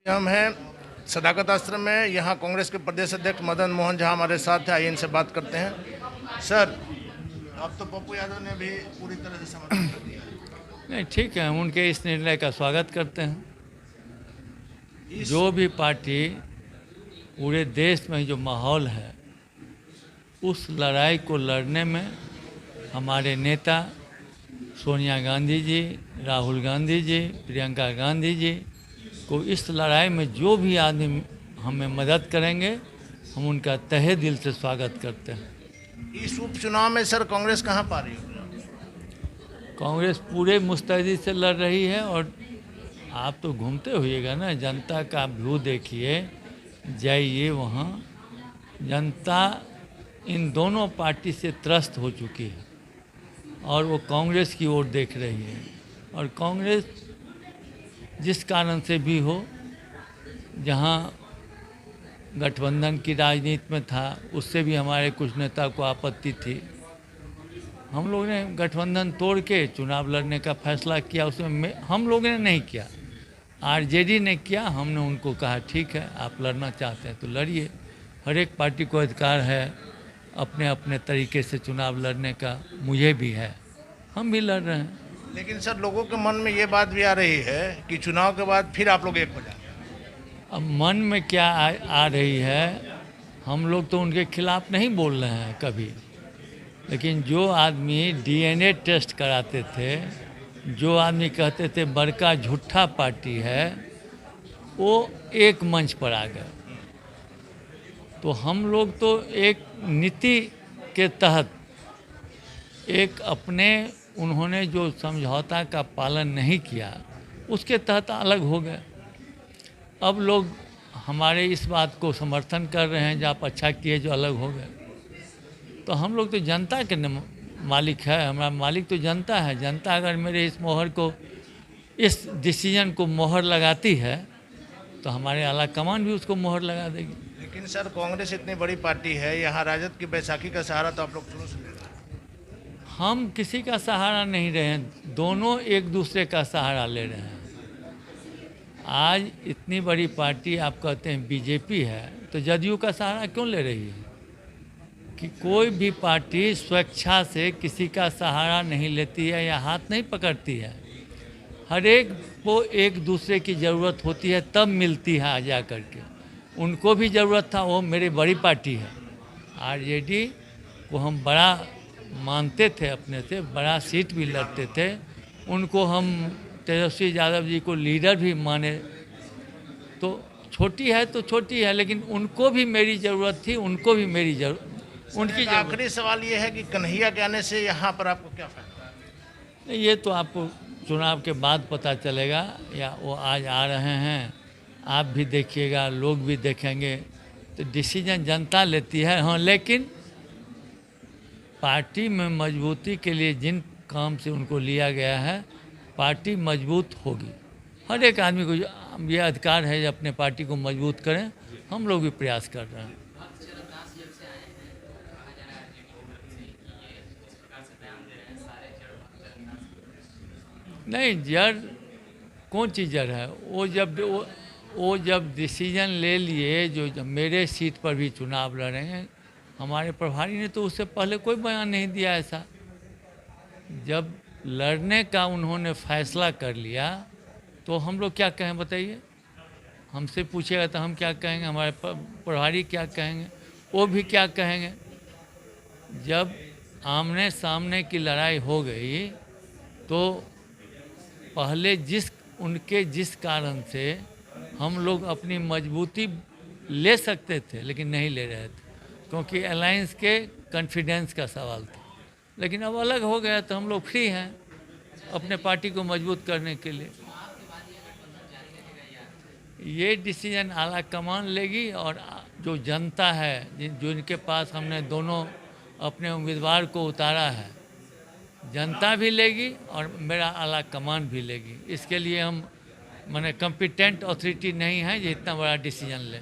हम हैं सदाकत आश्रम में। यहाँ कांग्रेस के प्रदेश अध्यक्ष मदन मोहन झा हमारे साथ हैं। आइए इनसे बात करते हैं। सर, अब तो पप्पू यादव ने भी पूरी तरह से समर्थन कर दिया है। नहीं, ठीक है, हम उनके इस निर्णय का स्वागत करते हैं। जो भी पार्टी पूरे देश में जो माहौल है, उस लड़ाई को लड़ने में हमारे नेता सोनिया गांधी जी, राहुल गांधी जी, प्रियंका गांधी जी को इस लड़ाई में जो भी आदमी हमें मदद करेंगे, हम उनका तहे दिल से स्वागत करते हैं। इस उपचुनाव में सर कांग्रेस कहाँ पा रही है? कांग्रेस पूरे मुस्तैदी से लड़ रही है। और आप तो घूमते होइएगा ना, जनता का व्यू देखिए, जाइए वहाँ। जनता इन दोनों पार्टी से त्रस्त हो चुकी है और वो कांग्रेस की ओर देख रही है। और कांग्रेस जिस कारण से भी हो, जहाँ गठबंधन की राजनीति में था, उससे भी हमारे कुछ नेता को आपत्ति थी। हम लोगों ने गठबंधन तोड़ के चुनाव लड़ने का फैसला किया। उसमें हम लोगों ने नहीं किया, आरजेडी ने किया। हमने उनको कहा ठीक है, आप लड़ना चाहते हैं तो लड़िए। हर एक पार्टी को अधिकार है अपने अपने तरीके से चुनाव लड़ने का। मुझे भी है, हम भी लड़ रहे हैं। लेकिन सर, लोगों के मन में ये बात भी आ रही है कि चुनाव के बाद फिर आप लोग एक हो जाए। अब मन में क्या आ रही है, हम लोग तो उनके खिलाफ नहीं बोल रहे हैं कभी। लेकिन जो आदमी डीएनए टेस्ट कराते थे, जो आदमी कहते थे बड़का झूठा पार्टी है, वो एक मंच पर आ गए। तो हम लोग तो एक नीति के तहत, एक अपने उन्होंने जो समझौता का पालन नहीं किया, उसके तहत अलग हो गए। अब लोग हमारे इस बात को समर्थन कर रहे हैं, जो आप अच्छा किए जो अलग हो गए। तो हम लोग तो जनता के मालिक है, हमारा मालिक तो जनता है। जनता अगर मेरे इस मोहर को, इस डिसीजन को मोहर लगाती है, तो हमारे आला कमान भी उसको मोहर लगा देगी। लेकिन सर, कांग्रेस इतनी बड़ी पार्टी है, यहाँ राजद की बैसाखी का सहारा तो आप लोग शुरू से ले रहे हैं। हम किसी का सहारा नहीं रहे हैं, दोनों एक दूसरे का सहारा ले रहे हैं। आज इतनी बड़ी पार्टी आप कहते हैं बीजेपी है, तो जदयू का सहारा क्यों ले रही है? कि कोई भी पार्टी स्वेच्छा से किसी का सहारा नहीं लेती है या हाथ नहीं पकड़ती है। हर एक को एक दूसरे की ज़रूरत होती है, तब मिलती है आ जा करके। उनको भी ज़रूरत था, वो मेरी बड़ी पार्टी है। आरजेडी को हम बड़ा मानते थे, अपने से बड़ा सीट भी लड़ते थे। उनको हम तेजस्वी यादव जी को लीडर भी माने। तो छोटी है तो छोटी है, लेकिन उनको भी मेरी ज़रूरत थी, उनको भी मेरी उनकी आखिरी सवाल ये है कि कन्हैया के आने से यहाँ पर आपको क्या फायदा? ये तो आपको चुनाव के बाद पता चलेगा, या वो आज आ रहे हैं, आप भी देखिएगा, लोग भी देखेंगे। तो डिसीजन जनता लेती है। हाँ, लेकिन पार्टी में मजबूती के लिए जिन काम से उनको लिया गया है, पार्टी मजबूत होगी। हर एक आदमी को ये अधिकार है अपने पार्टी को मजबूत करें। हम लोग भी प्रयास कर रहे हैं। नहीं, जड़ कौन सी जड़ है? वो जब डिसीजन ले लिए, जो मेरे सीट पर भी चुनाव लड़ेंगे, हमारे प्रभारी ने तो उससे पहले कोई बयान नहीं दिया ऐसा। जब लड़ने का उन्होंने फैसला कर लिया, तो हम लोग क्या कहें बताइए? हमसे पूछेगा तो हम क्या कहेंगे, हमारे प्रभारी क्या कहेंगे, वो भी क्या कहेंगे? जब आमने सामने की लड़ाई हो गई, तो पहले जिस कारण से हम लोग अपनी मजबूती ले सकते थे, लेकिन नहीं ले रहे थे, क्योंकि अलायंस के कॉन्फिडेंस का सवाल था। लेकिन अब अलग हो गया, तो हम लोग फ्री हैं अपने पार्टी को मजबूत करने के लिए। ये डिसीजन आला कमान लेगी, और जो जनता है, जिनके पास हमने दोनों अपने उम्मीदवार को उतारा है, जनता भी लेगी और मेरा आला कमान भी लेगी। इसके लिए हम माने कॉम्पिटेंट अथॉरिटी नहीं है जो इतना बड़ा डिसीजन ले।